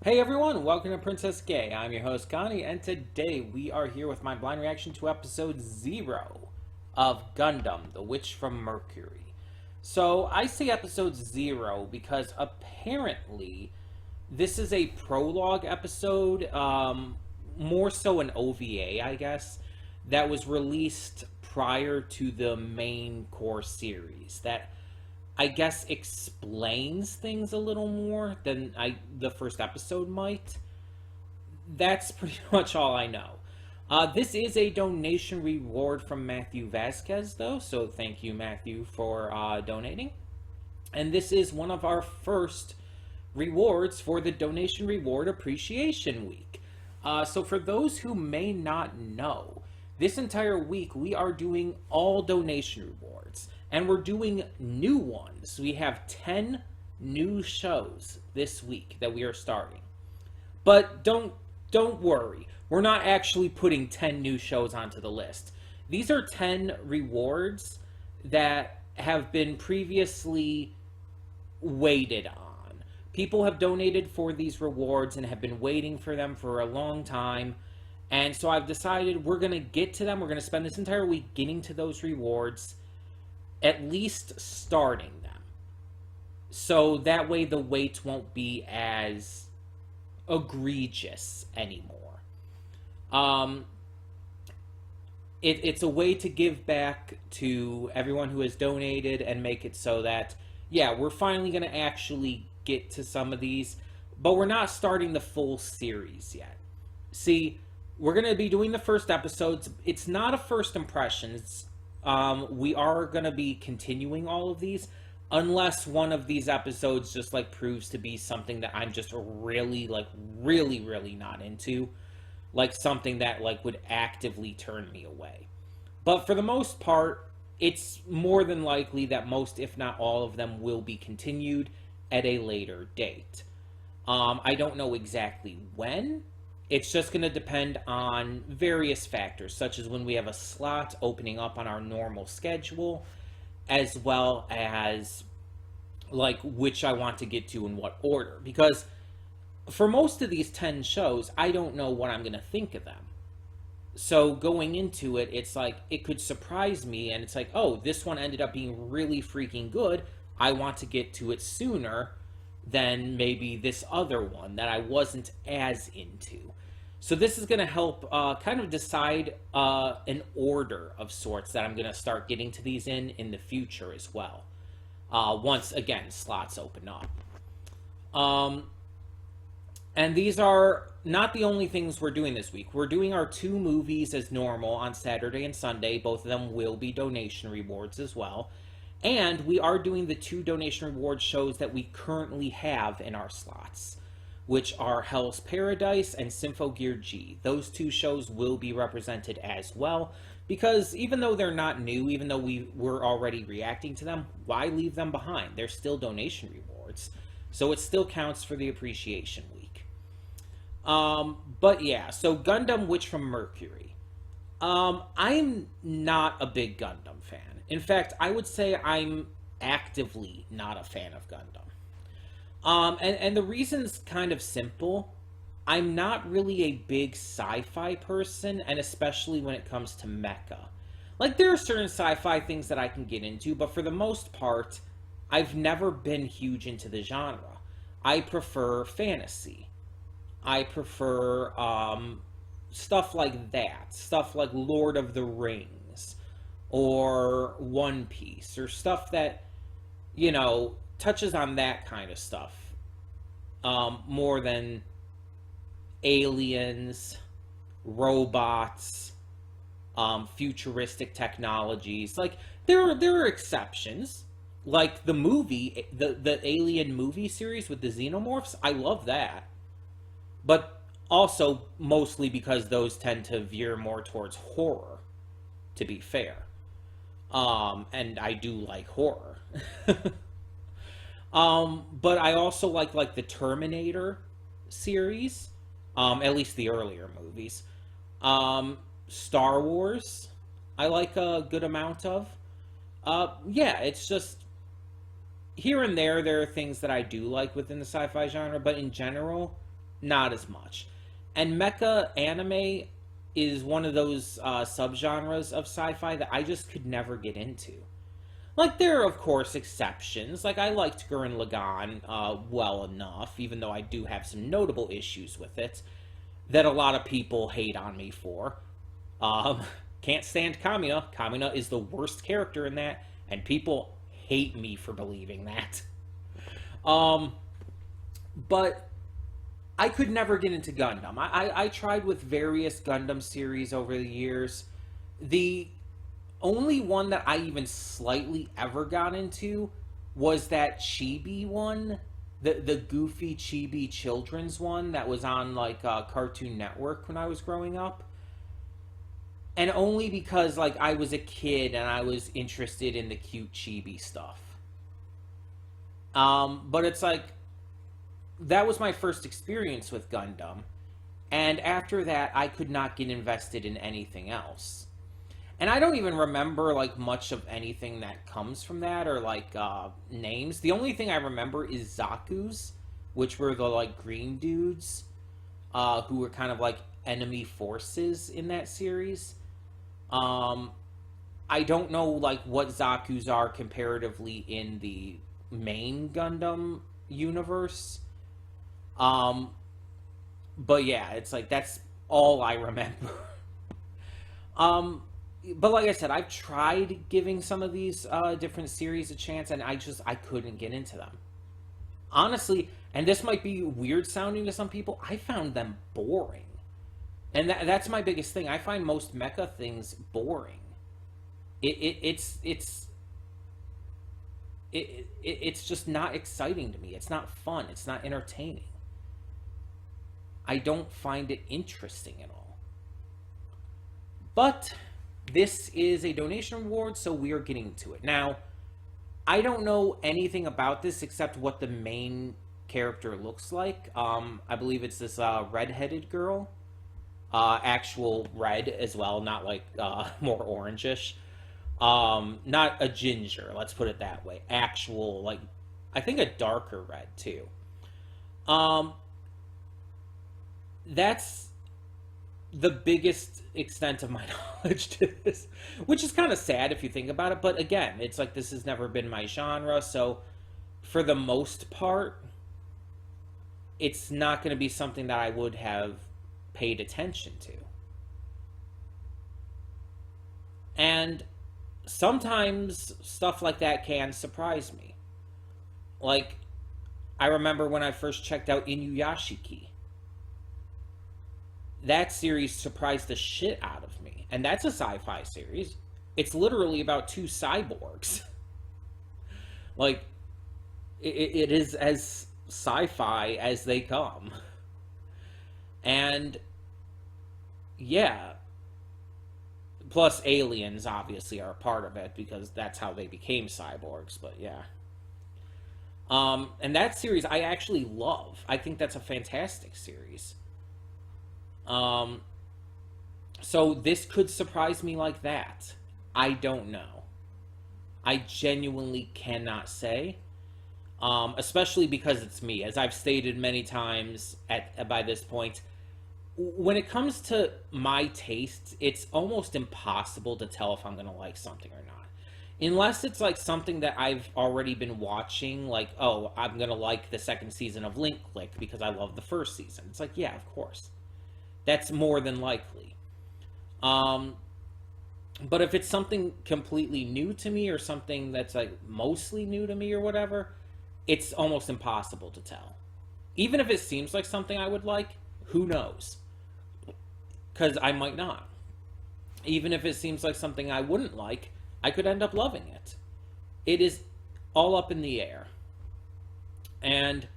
Hey everyone, welcome to Princess Gay. I'm your host Connie, and today we are here with my blind reaction to episode 0 of Gundam, The Witch from Mercury. So I say episode 0 because apparently this is a prologue episode, more so an OVA, I guess, that was released prior to the main core series. That I guess explains things a little more than the first episode might. That's pretty much all I know. This is a donation reward from Matthew Vasquez, though, so thank you, Matthew, for donating. And this is one of our first rewards for the Donation Reward Appreciation Week. So for those who may not know, this entire week we are doing all donation rewards. And we're doing new ones. We have 10 new shows this week that we are starting. But don't worry. We're not actually putting 10 new shows onto the list. These are 10 rewards that have been previously waited on. People have donated for these rewards and have been waiting for them for a long time. And so I've decided we're going to get to them. We're going to spend this entire week getting to those rewards, at least starting them. So that way the wait won't be as egregious anymore. It's a way to give back to everyone who has donated and make it so that, yeah, we're finally going to actually get to some of these, but we're not starting the full series yet. See, we're going to be doing the first episodes. It's not a first impressions. We are going to be continuing all of these unless one of these episodes just like proves to be something that I'm just really not into, like something that like would actively turn me away. But for the most part, it's more than likely that most, if not all of them, will be continued at a later date. I don't know exactly when. It's just going to depend on various factors, such as when we have a slot opening up on our normal schedule, as well as like which I want to get to in what order. Because for most of these 10 shows, I don't know what I'm going to think of them. So going into it, it's like it could surprise me, and it's like, oh, this one ended up being really freaking good. I want to get to it sooner than maybe this other one that I wasn't as into. So this is going to help kind of decide an order of sorts that I'm going to start getting to these in the future as well. Once, again, slots open up. And these are not the only things we're doing this week. We're doing our 2 movies as normal on Saturday and Sunday. Both of them will be donation rewards as well. And we are doing the 2 donation reward shows that we currently have in our slots, which are Hell's Paradise and Symphogear G. Those 2 shows will be represented as well, because even though they're not new, even though we were already reacting to them, why leave them behind? They're still donation rewards, so it still counts for the appreciation week. But yeah, so Gundam Witch from Mercury. I'm not a big Gundam fan. In fact, I would say I'm actively not a fan of Gundam. And the reason's kind of simple. I'm not really a big sci-fi person, and especially when it comes to mecha. Like, there are certain sci-fi things that I can get into, but for the most part, I've never been huge into the genre. I prefer fantasy. I prefer, stuff like that. Stuff like Lord of the Rings, or One Piece, or stuff that, you know, touches on that kind of stuff more than aliens, robots, futuristic technologies. Like there are exceptions, like the movie, the Alien movie series with the xenomorphs. I love that, but also mostly because those tend to veer more towards horror, to be fair. And I do like horror. But I also like the Terminator series, at least the earlier movies. Star Wars, I like a good amount of. Yeah, it's just here and there are things that I do like within the sci-fi genre, but in general, not as much. And mecha anime is one of those subgenres of sci-fi that I just could never get into. Like, there are, of course, exceptions. Like, I liked Gurren Lagann well enough, even though I do have some notable issues with it that a lot of people hate on me for. Um, can't stand Kamina. Kamina is the worst character in that, and people hate me for believing that. Um, but I could never get into Gundam. I tried with various Gundam series over the years. The only one that I even slightly ever got into was that Chibi one, the goofy Chibi children's one that was on like Cartoon Network when I was growing up. And only because like I was a kid and I was interested in the cute Chibi stuff. But it's like that was my first experience with Gundam, and after that I could not get invested in anything else. And I don't even remember like much of anything that comes from that or like names. The only thing I remember is Zaku's, which were the like green dudes who were kind of like enemy forces in that series. I don't know like what Zaku's are comparatively in the main Gundam universe. But yeah, it's like that's all I remember. But like I said, I've tried giving some of these different series a chance, and I couldn't get into them. Honestly, and this might be weird sounding to some people, I found them boring. And that's my biggest thing. I find most mecha things boring. It's just not exciting to me. It's not fun. It's not entertaining. I don't find it interesting at all. But this is a donation reward, so we are getting to it. Now, I don't know anything about this except what the main character looks like. I believe it's this red-headed girl. Actual red as well, not like more orangish. Not a ginger, let's put it that way. Actual, like, I think a darker red too. That's the biggest extent of my knowledge to this, which is kind of sad if you think about it. But again, it's like this has never been my genre, so for the most part, it's not going to be something that I would have paid attention to. And sometimes stuff like that can surprise me. Like, I remember when I first checked out Inuyashiki. That series surprised the shit out of me. And that's a sci-fi series. It's literally about two cyborgs. Like, it is as sci-fi as they come. And, yeah. Plus, aliens, obviously, are a part of it, because that's how they became cyborgs, but yeah. And that series I actually love. I think that's a fantastic series. So this could surprise me like that. I don't know. I genuinely cannot say. Especially because it's me. As I've stated many times by this point, when it comes to my tastes, it's almost impossible to tell if I'm going to like something or not. Unless it's like something that I've already been watching, like, oh, I'm going to like the second season of Link Click because I love the first season. It's like, yeah, of course. That's more than likely. But if it's something completely new to me or something that's like mostly new to me or whatever, it's almost impossible to tell. Even if it seems like something I would like, who knows? Because I might not. Even if it seems like something I wouldn't like, I could end up loving it. It is all up in the air. And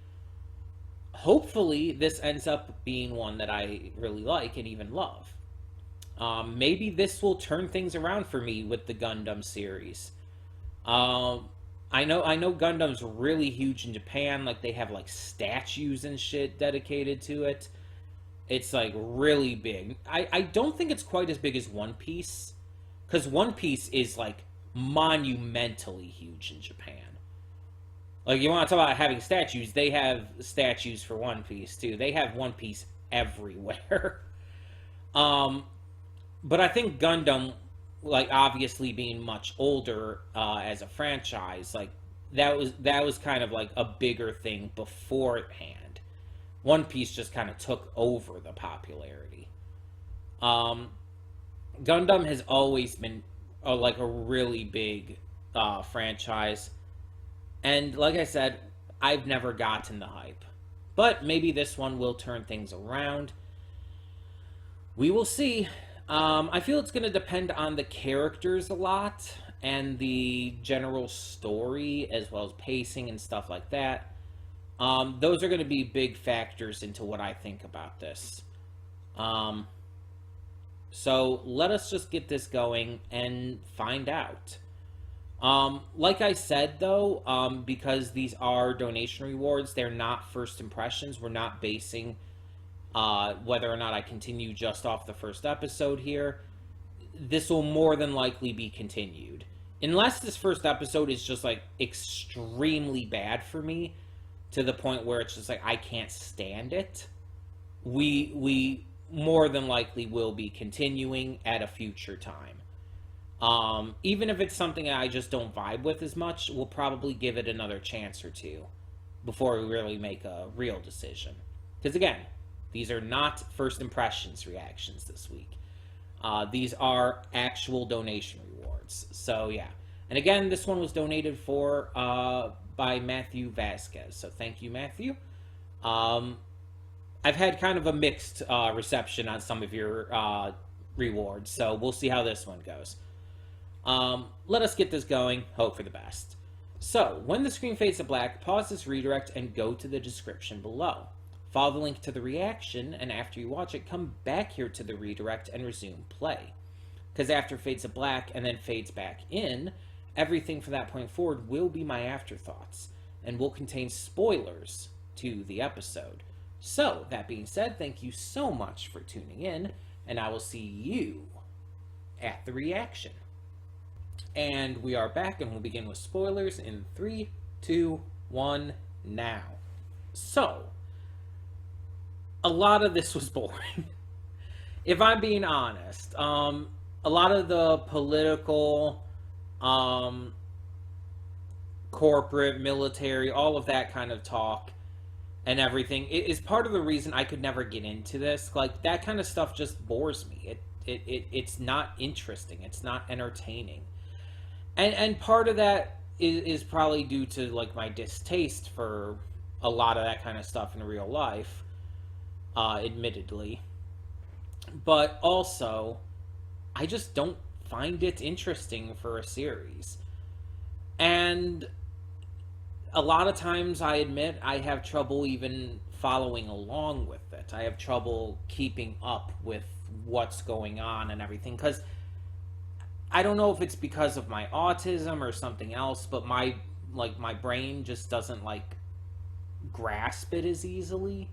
hopefully this ends up being one that I really like and even love. Maybe this will turn things around for me with the Gundam series. I know Gundam's really huge in Japan. Like, they have like statues and shit dedicated to it. It's like really big. I don't think it's quite as big as One Piece, because One Piece is like monumentally huge in Japan. Like, you want to talk about having statues, they have statues for One Piece, too. They have One Piece everywhere. um, but I think Gundam, like, obviously being much older as a franchise, like, that was kind of like a bigger thing beforehand. One Piece just kind of took over the popularity. Um, Gundam has always been like a really big franchise, and like I said, I've never gotten the hype. But maybe this one will turn things around. We will see. I feel it's going to depend on the characters a lot and the general story, as well as pacing and stuff like that. Those are going to be big factors into what I think about this. Um, so let us just get this going and find out. Like I said, though, because these are donation rewards, they're not first impressions. We're not basing whether or not I continue just off the first episode here. This will more than likely be continued. Unless this first episode is just like extremely bad for me to the point where it's just like I can't stand it. We more than likely will be continuing at a future time. Even if it's something I just don't vibe with as much, we'll probably give it another chance or two before we really make a real decision. Because again, these are not first impressions reactions this week. These are actual donation rewards. So yeah. And again, this one was donated for by Matthew Vasquez. So thank you, Matthew. I've had kind of a mixed reception on some of your rewards. So we'll see how this one goes. Let us get this going. Hope for the best. So, when the screen fades to black, pause this redirect and go to the description below. Follow the link to the reaction, and after you watch it, come back here to the redirect and resume play. Because after it fades to black and then fades back in, everything from that point forward will be my afterthoughts, and will contain spoilers to the episode. So, that being said, thank you so much for tuning in, and I will see you at the reaction. And we are back, and we'll begin with spoilers in 3, 2, 1, now. So, a lot of this was boring. If I'm being honest, a lot of the political, corporate, military, all of that kind of talk and everything is part of the reason I could never get into this. Like, that kind of stuff just bores me. It's not interesting. It's not entertaining. And part of that is probably due to, like, my distaste for a lot of that kind of stuff in real life, admittedly. But also, I just don't find it interesting for a series. And a lot of times, I admit, I have trouble even following along with it. I have trouble keeping up with what's going on and everything, because I don't know if it's because of my autism or something else, but my brain just doesn't like grasp it as easily.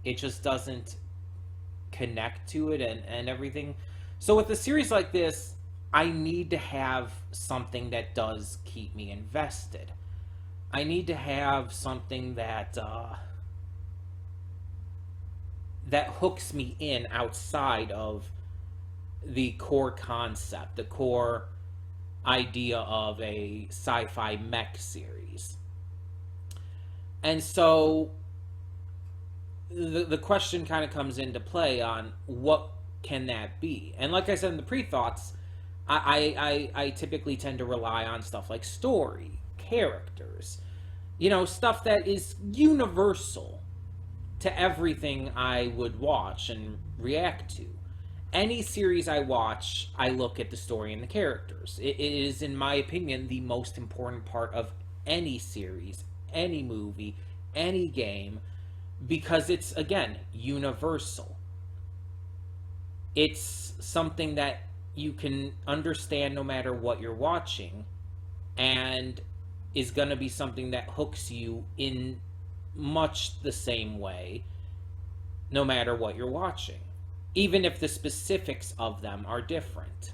It just doesn't connect to it and everything. So with a series like this, I need to have something that does keep me invested. I need to have something that that hooks me in outside of the core concept, the core idea of a sci-fi mech series. And so the question kind of comes into play on what can that be? And like I said in the pre-thoughts, I typically tend to rely on stuff like story, characters, stuff that is universal to everything I would watch and react to. Any series I watch, I look at the story and the characters. It is, in my opinion, the most important part of any series, any movie, any game, because it's, again, universal. It's something that you can understand no matter what you're watching, and is going to be something that hooks you in much the same way, no matter what you're watching, even if the specifics of them are different.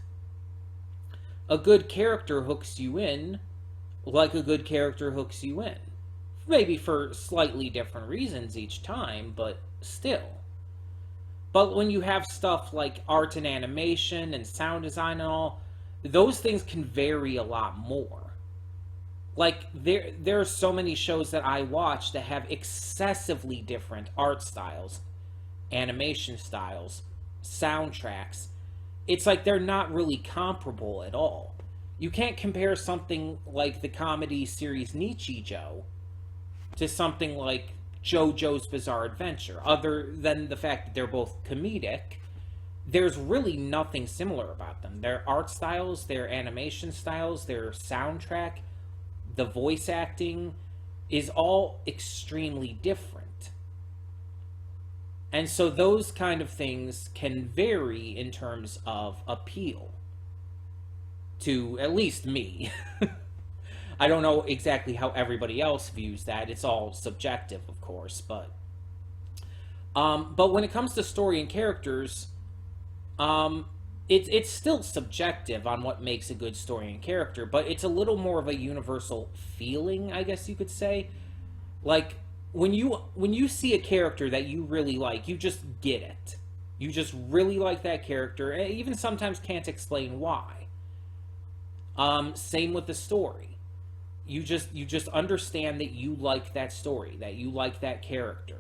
A good character hooks you in like a good character hooks you in. maybe for slightly different reasons each time, but still. But when you have stuff like art and animation and sound design and all, those things can vary a lot more. Like there are so many shows that I watch that have excessively different art styles, animation styles, soundtracks. It's like they're not really comparable at all. You can't compare something like the comedy series Nichijou to something like JoJo's Bizarre Adventure. Other than the fact that they're both comedic, there's really nothing similar about them. Their art styles, their animation styles, their soundtrack, the voice acting is all extremely different. And so those kind of things can vary in terms of appeal to at least me. I don't know exactly how everybody else views that. It's all subjective, of course, but when it comes to story and characters, it's still subjective on what makes a good story and character, but it's a little more of a universal feeling, I guess you could say. Like when you see a character that you really like, you just get it. You just really like that character, and even sometimes can't explain why. Same with the story. You just understand that you like that story, that you like that character.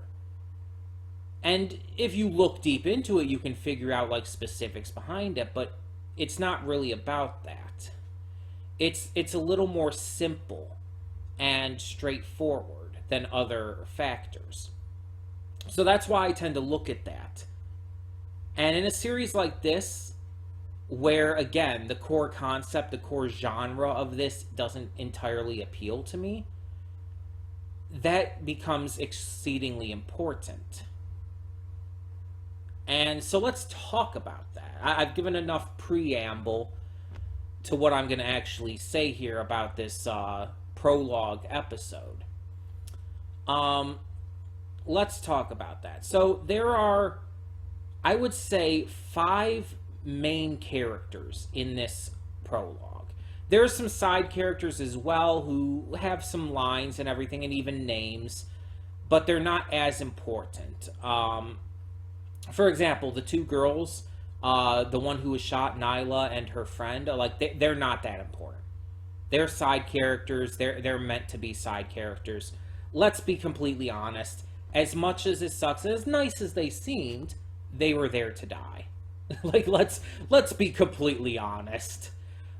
And if you look deep into it, you can figure out like specifics behind it, but it's not really about that. It's a little more simple and straightforward than other factors. So that's why I tend to look at that. And in a series like this, where again the core concept, the core genre of this doesn't entirely appeal to me, that becomes exceedingly important. And so let's talk about that. I've given enough preamble to what I'm going to actually say here about this prologue episode. Let's talk about that. So there are, I would say, 5 main characters in this prologue. There are some side characters as well who have some lines and everything and even names, but they're not as important. For example, the 2 girls, the one who was shot, Nyla, and her friend, they're not that important. They're side characters. They're meant to be side characters. Let's be completely honest. As much as it sucks, as nice as they seemed, they were there to die. Let's be completely honest.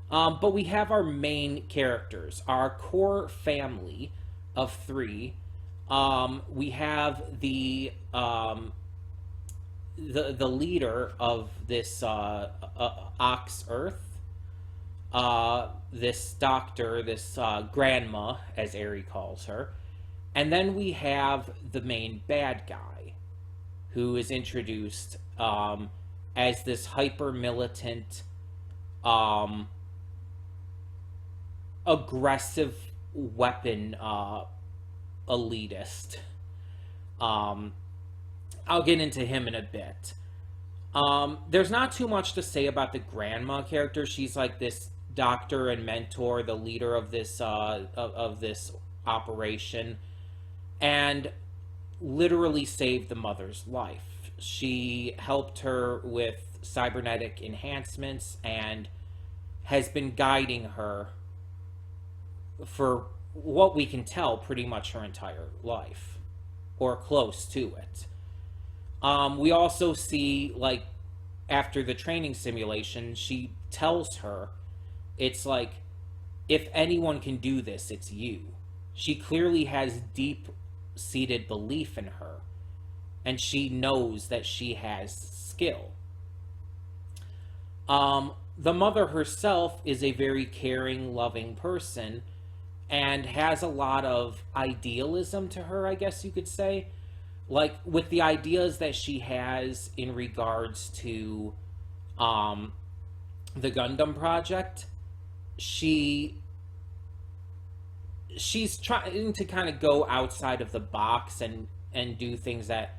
But we have our main characters, our core family of 3. We have the leader of this Ox Earth, this doctor, this grandma, as Eri calls her. And then we have the main bad guy, who is introduced as this hyper-militant, aggressive weapon elitist. I'll get into him in a bit. There's not too much to say about the grandma character. She's like this doctor and mentor, the leader of this operation, and literally saved the mother's life. She helped her with cybernetic enhancements and has been guiding her for what we can tell pretty much her entire life, or close to it. We also see, like, after the training simulation, she tells her, it's like, if anyone can do this, it's you. She clearly has deep-seated belief in her, and she knows that she has skill. The mother herself is a very caring, loving person, and has a lot of idealism to her, I guess you could say. Like, with the ideas that she has in regards to the Gundam project, she's trying to kind of go outside of the box and do things that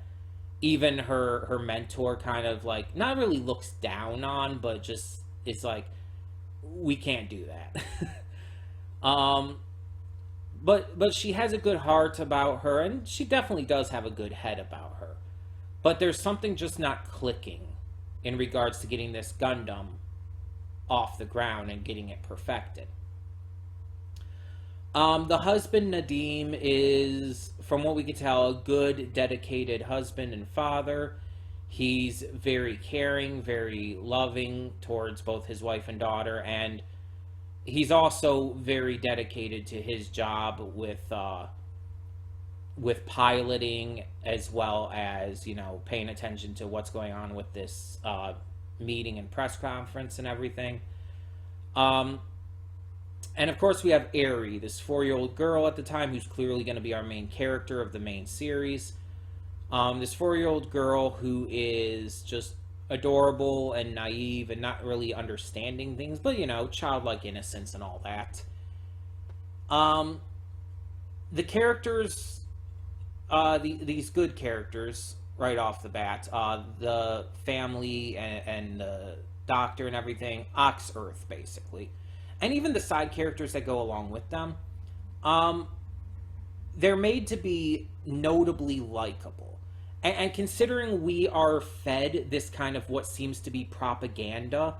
even her mentor kind of, like, not really looks down on, but just, it's like, we can't do that. but she has a good heart about her, and she definitely does have a good head about her. But there's something just not clicking in regards to getting this Gundam off the ground and getting it perfected. The husband, Nadim, is, from what we can tell, a good, dedicated husband and father. He's very caring, very loving towards both his wife and daughter, and he's also very dedicated to his job with piloting, as well as, you know, paying attention to what's going on with this meeting and press conference and everything. And of course, we have Aerie, this 4-year-old girl at the time, who's clearly going to be our main character of the main series. This 4-year-old girl who is just adorable and naive and not really understanding things, but, you know, childlike innocence and all that. The characters, these good characters, right off the bat, the family and the doctor and everything, Ox Earth, basically. And even the side characters that go along with them, they're made to be notably likable. And considering we are fed this kind of what seems to be propaganda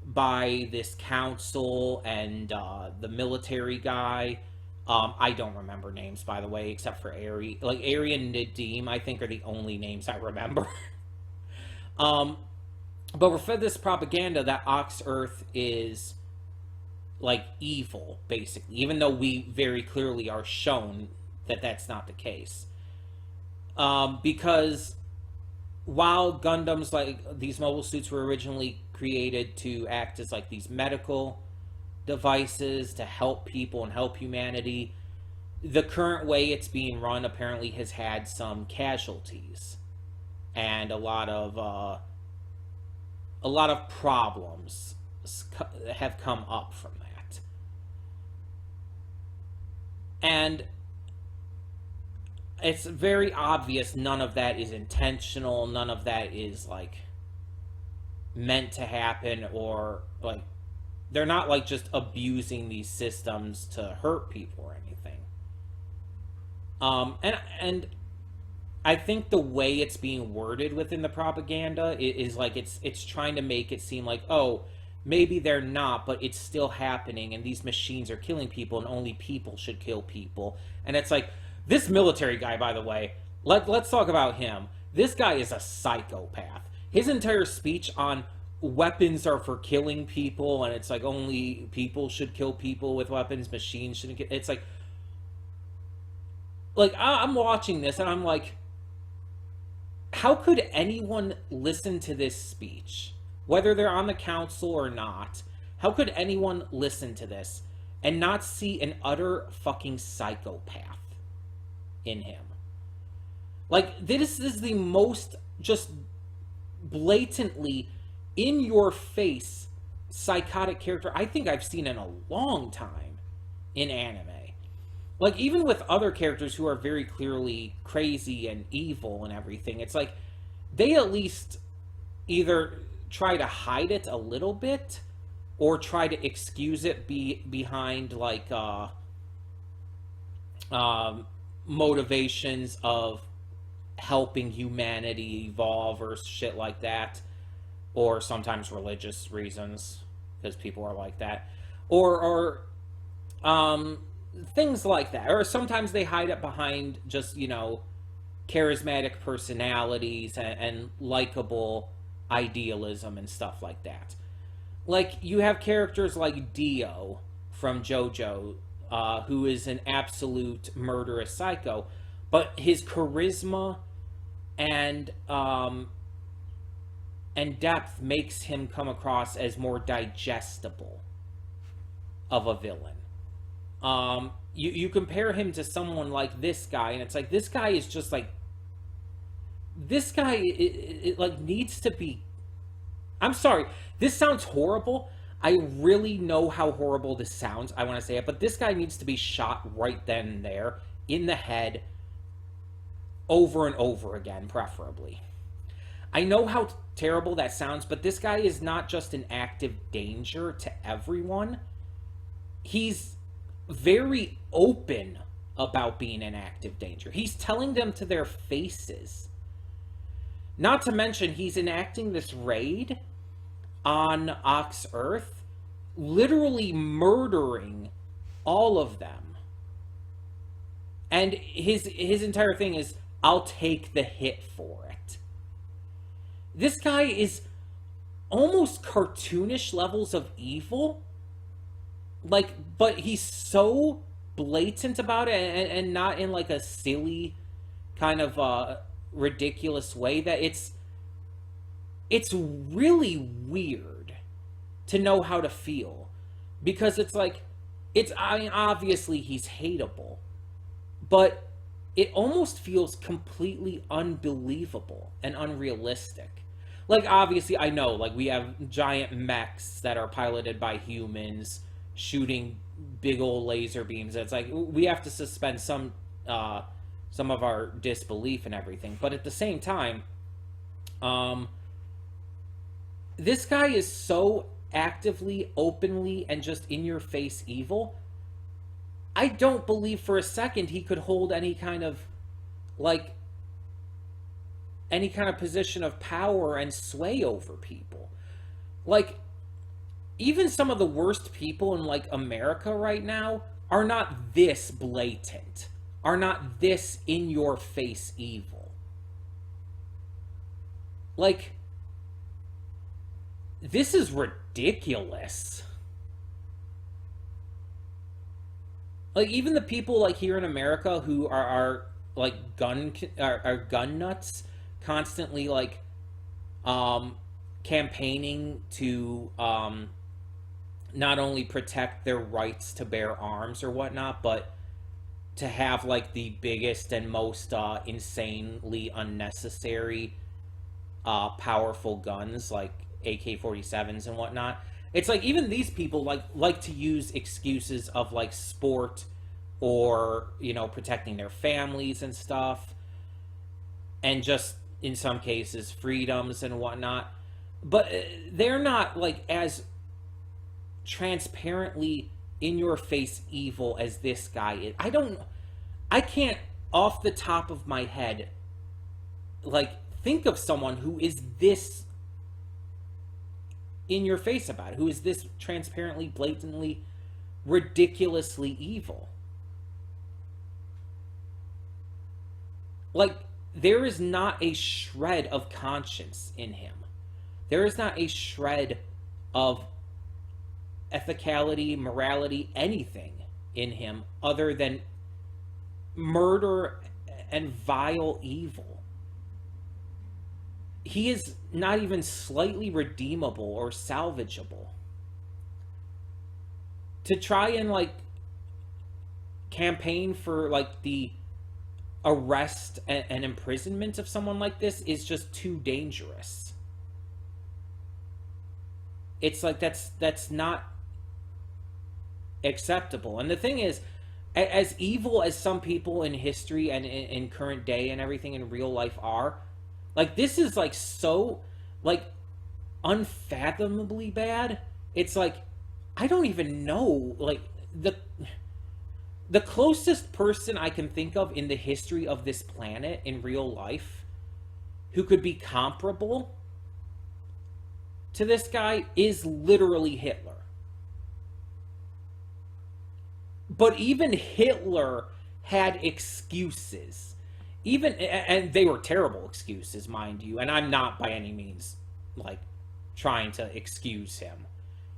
by this council and the military guy, I don't remember names, by the way, except for Aerie. Like, Aerie and Nadim, I think, are the only names I remember. But we're fed this propaganda that Ox Earth is, like, evil, basically, even though we very clearly are shown that that's not the case. Because while Gundams, like these mobile suits, were originally created to act as like these medical devices to help people and help humanity, the current way it's being run apparently has had some casualties and a lot of problems have come up from that. And it's very obvious none of that is intentional, none of that is like meant to happen, or like they're not like just abusing these systems to hurt people or anything. And I think the way it's being worded within the propaganda is like it's trying to make it seem like, oh, maybe they're not, but it's still happening, and these machines are killing people, and only people should kill people. And it's like, this military guy, by the way, let's talk about him. This guy is a psychopath. His entire speech on weapons are for killing people, and it's like only people should kill people with weapons, machines shouldn't kill. It's like I'm watching this, and I'm like, how could anyone listen to this speech? Whether they're on the council or not, how could anyone listen to this and not see an utter fucking psychopath in him? Like, this is the most just blatantly in your face psychotic character I think I've seen in a long time in anime. Like, even with other characters who are very clearly crazy and evil and everything, it's like they at least either try to hide it a little bit or try to excuse it behind like motivations of helping humanity evolve or shit like that, or sometimes religious reasons because people are like that, or things like that. Or sometimes they hide it behind just, you know, charismatic personalities and likable idealism and stuff like that. Like, you have characters like Dio from JoJo, who is an absolute murderous psycho, but his charisma and depth makes him come across as more digestible of a villain. You compare him to someone like this guy, and it's like, this guy is just like, this guy it like needs to be, I'm sorry, this sounds horrible. I really know how horrible this sounds. I want to say it, but this guy needs to be shot right then and there in the head over and over again, preferably. I know how terrible that sounds, but this guy is not just an active danger to everyone. He's very open about being in active danger. He's telling them to their faces. Not to mention, he's enacting this raid on Ox Earth, literally murdering all of them. And his entire thing is, I'll take the hit for it. This guy is almost cartoonish levels of evil. Like, but he's so blatant about it, and not in like a silly kind of ridiculous way, that it's really weird to know how to feel. Because it's like, I mean, obviously he's hateable, but it almost feels completely unbelievable and unrealistic. Like, obviously, I know, like, we have giant mechs that are piloted by humans shooting big old laser beams. It's like, we have to suspend some of our disbelief and everything. But at the same time, this guy is so actively, openly, and just in your face evil. I don't believe for a second he could hold any kind of position of power and sway over people. Like, even some of the worst people in like America right now are not this blatant, are not this in your face evil. Like, this is ridiculous. Like, even the people like here in America who are like gun nuts, constantly like campaigning to not only protect their rights to bear arms or whatnot, but to have like the biggest and most insanely unnecessary powerful guns like AK-47s and whatnot. It's like, even these people like to use excuses of like sport, or, you know, protecting their families and stuff, and just in some cases freedoms and whatnot. But they're not like as transparently in your face evil as this guy is. I can't off the top of my head like think of someone who is this in your face about it, who is this transparently, blatantly, ridiculously evil. Like, there is not a shred of conscience in him. There is not a shred of ethicality, morality, anything in him other than murder and vile evil. He is not even slightly redeemable or salvageable. To try and like campaign for like the arrest and imprisonment of someone like this is just too dangerous. It's like, that's not acceptable. And the thing is, as evil as some people in history and in current day and everything in real life are, like, this is like so like unfathomably bad. It's like, I don't even know, like, the closest person I can think of in the history of this planet in real life who could be comparable to this guy is literally Hitler. But even Hitler had excuses. And they were terrible excuses, mind you. And I'm not by any means like trying to excuse him.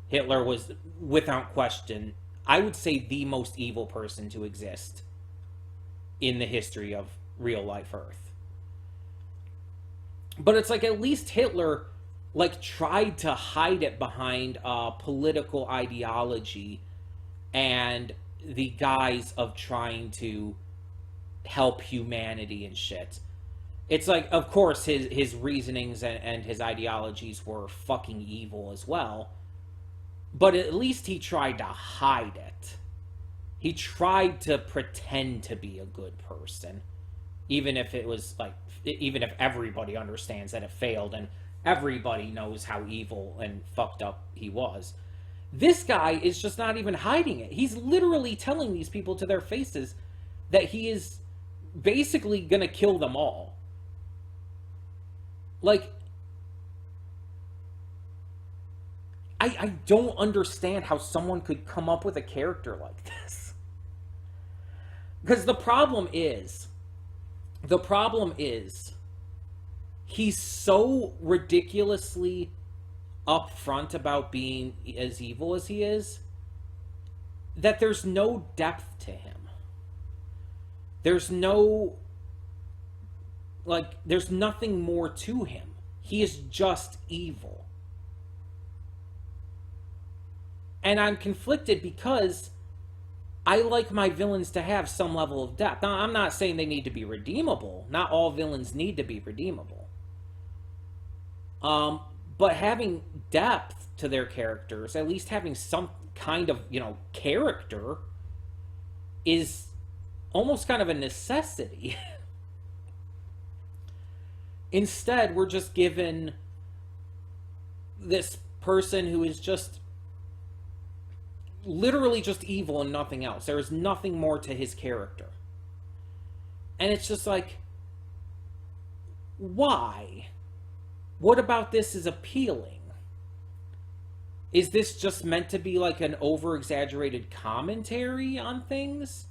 Hitler was, without question, I would say, the most evil person to exist in the history of real life Earth. But it's like, at least Hitler like tried to hide it behind political ideology and the guise of trying to help humanity and shit. It's like, of course, his reasonings and his ideologies were fucking evil as well. But at least he tried to hide it. He tried to pretend to be a good person. Even if it was like, even if everybody understands that it failed and everybody knows how evil and fucked up he was. This guy is just not even hiding it. He's literally telling these people to their faces that he is basically gonna kill them all. Like, I don't understand how someone could come up with a character like this. Because the problem is, he's so ridiculously upfront about being as evil as he is that there's no depth to him. There's no, like, there's nothing more to him. He is just evil. And I'm conflicted because I like my villains to have some level of depth. Now, I'm not saying they need to be redeemable. Not all villains need to be redeemable. But having depth to their characters, at least having some kind of, character, is almost kind of a necessity. Instead, we're just given this person who is just literally just evil and nothing else. There is nothing more to his character. And it's just like, why? What about this is appealing? Is this just meant to be like an over-exaggerated commentary on things?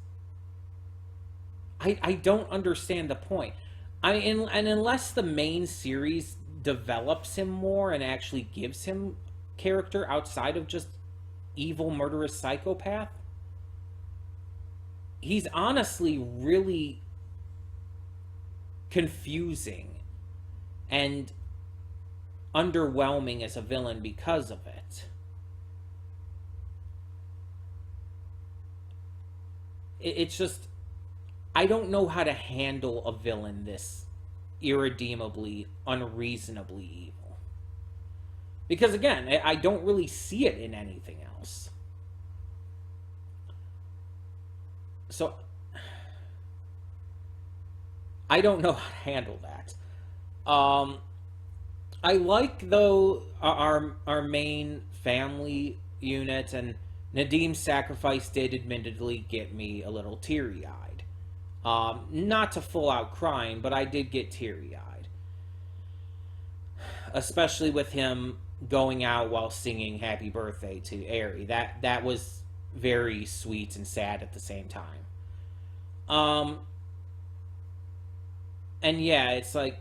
I don't understand the point. And unless the main series develops him more and actually gives him character outside of just evil, murderous psychopath, he's honestly really confusing and underwhelming as a villain because of it. It's just, I don't know how to handle a villain this irredeemably, unreasonably evil. Because again, I don't really see it in anything else. So, I don't know how to handle that. I like, though, our main family unit, and Nadim's sacrifice did admittedly get me a little teary-eyed. Not to full-out crying, but I did get teary-eyed. Especially with him going out while singing Happy Birthday to Aerie. That was very sweet and sad at the same time. And yeah, it's like,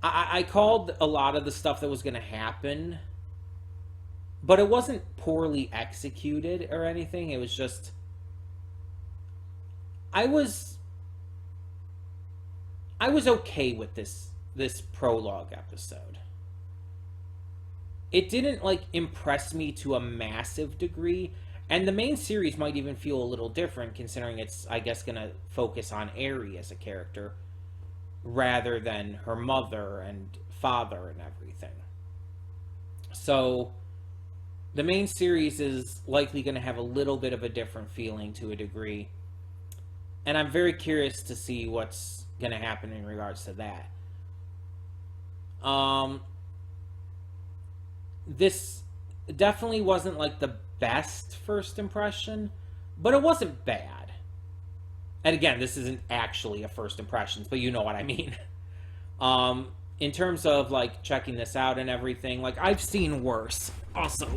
I called a lot of the stuff that was going to happen, but it wasn't poorly executed or anything. It was just, I was okay with this prologue episode. It didn't impress me to a massive degree, and the main series might even feel a little different considering it's, I guess, going to focus on Aerie as a character rather than her mother and father and everything. So the main series is likely going to have a little bit of a different feeling to a degree, and I'm very curious to see what's going to happen in regards to that. This definitely wasn't the best first impression, but it wasn't bad. And again, this isn't actually a first impressions, but you know what I mean. In terms of checking this out and everything, I've seen worse. Also,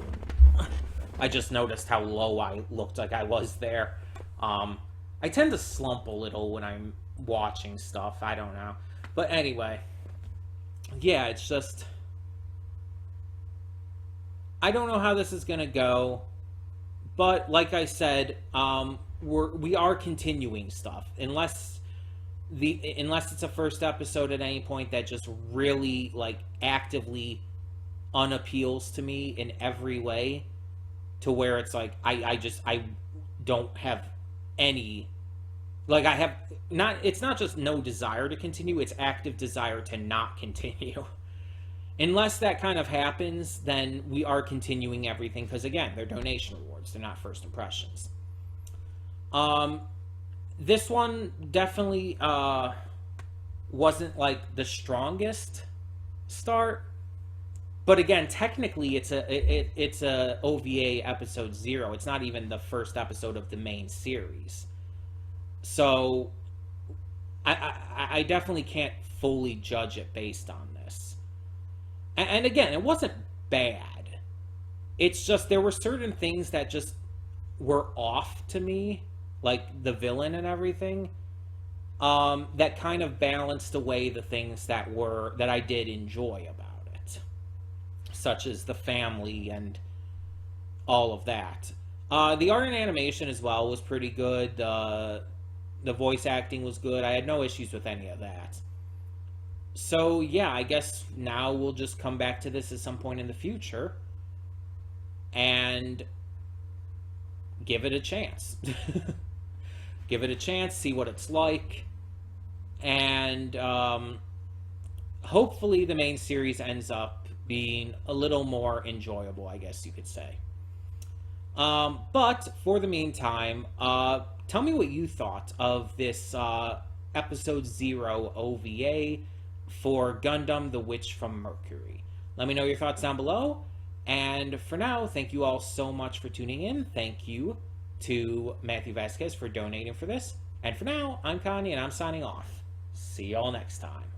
I just noticed how low I looked like I was there. I tend to slump a little when I'm watching stuff. I don't know. But anyway, yeah, it's just, I don't know how this is going to go. But like I said, we are continuing stuff. Unless it's a first episode at any point that just really actively unappeals to me in every way, to where it's I don't have any, I have not, it's not just no desire to continue, it's active desire to not continue. Unless that kind of happens, then we are continuing everything, because again, they're donation rewards, they're not first impressions. This one definitely wasn't the strongest start, But again, technically, it's a OVA episode 0. It's not even the first episode of the main series. So I definitely can't fully judge it based on this. And again, it wasn't bad. It's just there were certain things that just were off to me, like the villain and everything, that kind of balanced away the things that I did enjoy about it, such as the family and all of that. The art and animation as well was pretty good. The voice acting was good. I had no issues with any of that. So yeah, I guess now we'll just come back to this at some point in the future and give it a chance. Give it a chance, see what it's like, and hopefully the main series ends up being a little more enjoyable, I guess you could say. But for the meantime, tell me what you thought of this episode 0 OVA for Gundam The Witch from Mercury. Let me know your thoughts down below. And for now, thank you all so much for tuning in. Thank you to Matthew Vasquez for donating for this. And for now, I'm Connie and I'm signing off. See y'all next time.